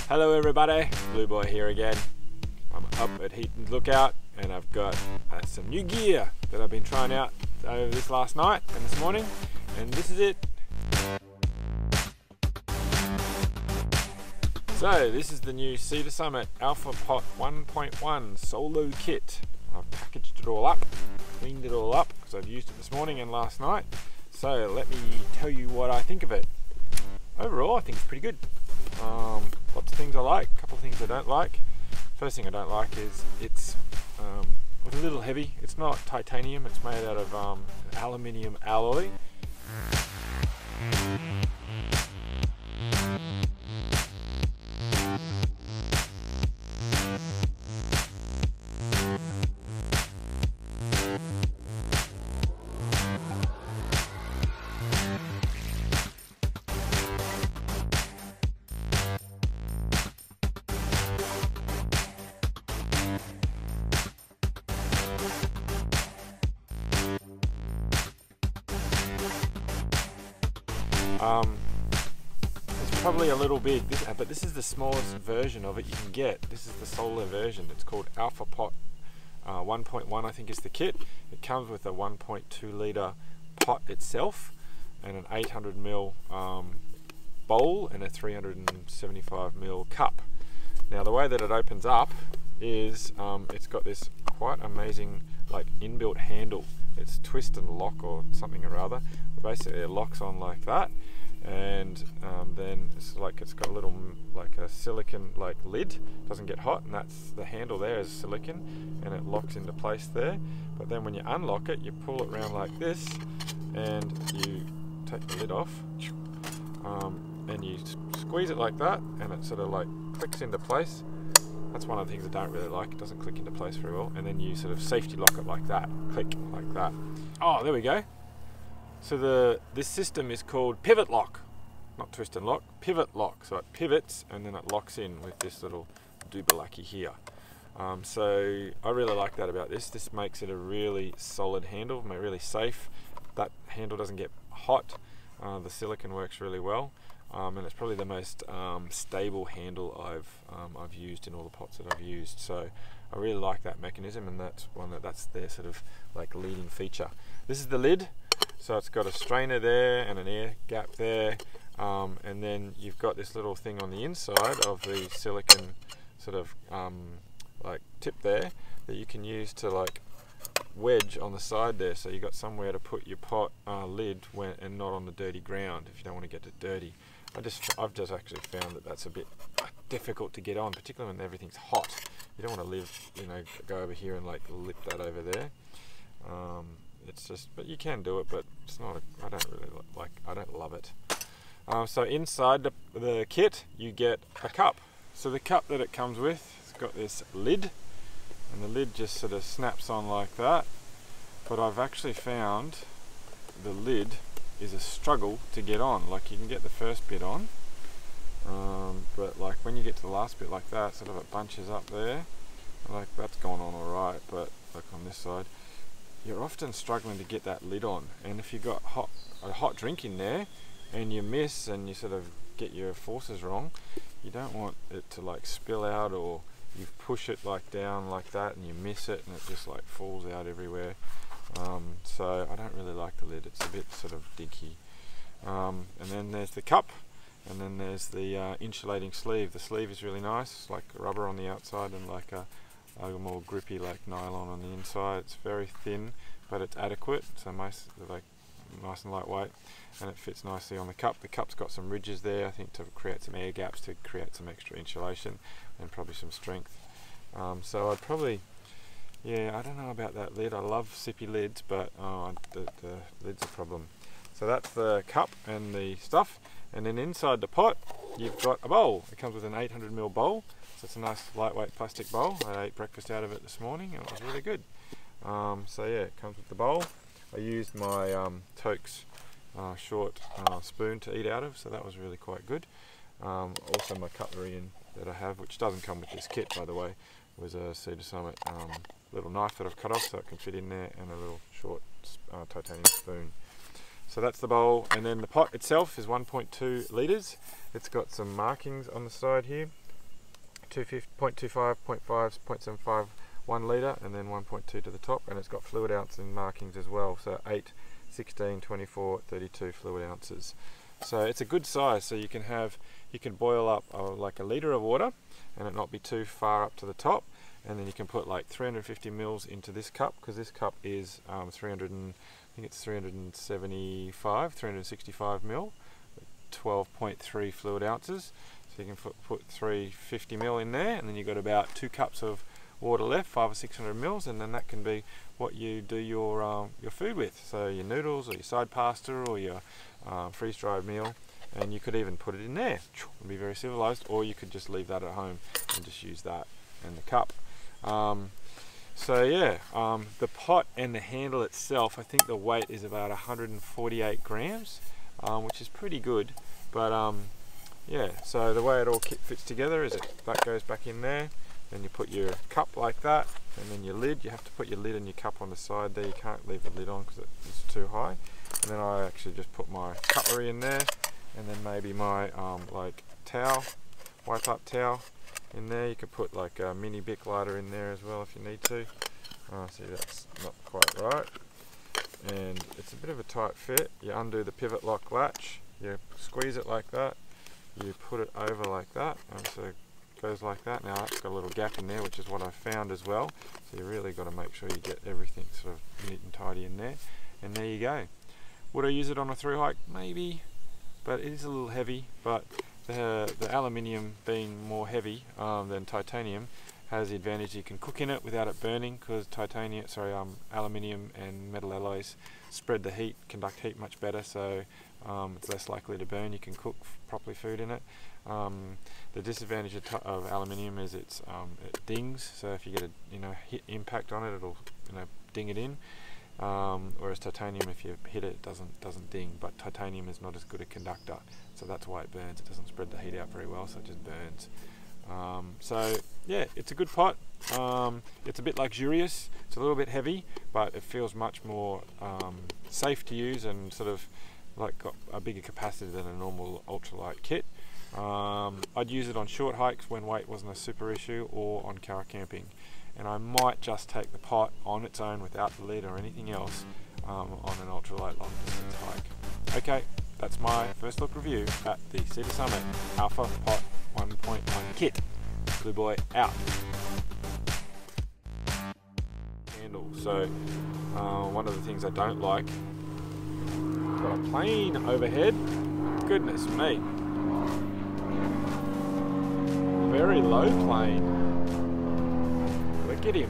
Hello everybody, Blue Boy here again. I'm up at Heaton's Lookout and I've got some new gear that I've been trying out over this last night and this morning, and this is it. So this is the new Cedar Summit Alpha Pot 1.1 Solo Kit. I've packaged it all up, cleaned it all up because I've used it this morning and last night. So let me tell you what I think of it. Overall, I think it's pretty good. Lots of things I like, a couple of things I don't like. First thing I don't like is it's a little heavy. It's not titanium, it's made out of aluminium alloy. It's probably a little big, but this is the smallest version of it you can get. This is the solar version. It's called Alpha Pot 1.1, I think is the kit. It comes with a 1.2 litre pot itself and an 800ml bowl and a 375ml cup. Now the way that it opens up is it's got this quite amazing like inbuilt handle. It's twist and lock or something or other. Basically it locks on like that, and then it's got a little like a silicon like lid, doesn't get hot, and that's the handle there is silicon and it locks into place there. But then when you unlock it, you pull it around like this and you take the lid off and you squeeze it like that and it sort of like clicks into place. That's one of the things I don't really like. It doesn't click into place very well. And then you sort of safety lock it like that. Click like that. Oh, there we go. So this system is called pivot lock. Not twist and lock, pivot lock. So it pivots and then it locks in with this little doobalaki here. So I really like that about this. This makes it a really solid handle, really safe. That handle doesn't get hot. The silicone works really well. And it's probably the most stable handle I've used in all the pots that I've used. So I really like that mechanism, and that's their sort of like leading feature. This is the lid, so it's got a strainer there and an air gap there, and then you've got this little thing on the inside of the silicone sort of like tip there that you can use to like wedge on the side there, so you've got somewhere to put your pot lid and not on the dirty ground if you don't want to get it dirty. I've just actually found that that's a bit difficult to get on, particularly when everything's hot. You don't want to go over here and like lip that over there. It's just, but you can do it, but it's not. I don't love it. So inside the kit, you get a cup. So the cup that it comes with, it's got this lid, and the lid just sort of snaps on like that. But I've actually found the lid is a struggle to get on. Like you can get the first bit on, but like when you get to the last bit like that, sort of it bunches up there. Like that's gone on alright, but like on this side, you're often struggling to get that lid on. And if you've got a hot drink in there and you miss and you sort of get your forces wrong, you don't want it to like spill out, or you push it like down like that and you miss it and it just like falls out everywhere. So I don't really like the lid. It's a bit sort of dinky. And then there's the cup, and then there's the insulating sleeve. The sleeve is really nice, like rubber on the outside and like a more grippy like nylon on the inside. It's very thin, but it's adequate. So nice and lightweight, and it fits nicely on the cup. The cup's got some ridges there, I think, to create some air gaps, to create some extra insulation and probably some strength. So I'd probably, yeah, I don't know about that lid. I love sippy lids, but the lid's a problem. So that's the cup and the stuff. And then inside the pot, you've got a bowl. It comes with an 800ml bowl. So it's a nice lightweight plastic bowl. I ate breakfast out of it this morning and it was really good. So yeah, it comes with the bowl. I used my Toke's short spoon to eat out of, so that was really quite good. Also my cutlery that I have, which doesn't come with this kit by the way, was a Cedar Summit little knife that I've cut off so it can fit in there, and a little short titanium spoon. So that's the bowl, and then the pot itself is 1.2 litres. It's got some markings on the side here, 0.25, 0.5, 0.75, 1 litre, and then 1.2 to the top, and it's got fluid ounce and markings as well, so 8, 16, 24, 32 fluid ounces. So it's a good size, so you can boil up like a litre of water and it not be too far up to the top, and then you can put like 350 mils into this cup, because this cup is 365 mil, 12.3 fluid ounces. So you can put 350 mil in there, and then you've got about 2 cups of water left, 500 or 600 mils, and then that can be what you do your food with. So your noodles or your side pasta or your freeze-dried meal, and you could even put it in there. It'd be very civilized, or you could just leave that at home and just use that and the cup. So yeah, the pot and the handle itself, I think the weight is about 148 grams, which is pretty good. But yeah, so the way it all fits together is that goes back in there, then you put your cup like that, and then your lid. You have to put your lid and your cup on the side there. You can't leave the lid on because it's too high. And then I actually just put my cutlery in there, and then maybe my like towel, wipe up towel in there. You could put like a mini Bic lighter in there as well if you need to. See, that's not quite right, and it's a bit of a tight fit. You undo the pivot lock latch, you squeeze it like that, you put it over like that, and so it goes like that. Now that's got a little gap in there, which is what I found as well, so you really got to make sure you get everything sort of neat and tidy in there, and there you go. Would I use it on a through hike? Maybe, but it is a little heavy. But the aluminium being more heavy than titanium has the advantage you can cook in it without it burning, because aluminium and metal alloys spread the heat, conduct heat much better, so it's less likely to burn. You can cook properly food in it. The disadvantage of aluminium is it dings, so if you get a hit impact on it, it'll ding it in. Whereas titanium, if you hit it, it doesn't ding. But titanium is not as good a conductor, so that's why it burns. It doesn't spread the heat out very well, so it just burns. So yeah, it's a good pot. It's a bit luxurious. It's a little bit heavy, but it feels much more safe to use, and sort of like got a bigger capacity than a normal ultralight kit. I'd use it on short hikes when weight wasn't a super issue, or on car camping. And I might just take the pot on its own without the lid or anything else on an ultralight long distance hike. Okay, that's my first look review at the Cedar Summit Alpha Pot 1.1 kit. Blue Boy out. Handle. So one of the things I don't like, got a plane overhead. Goodness me. Very low plane. Look at him.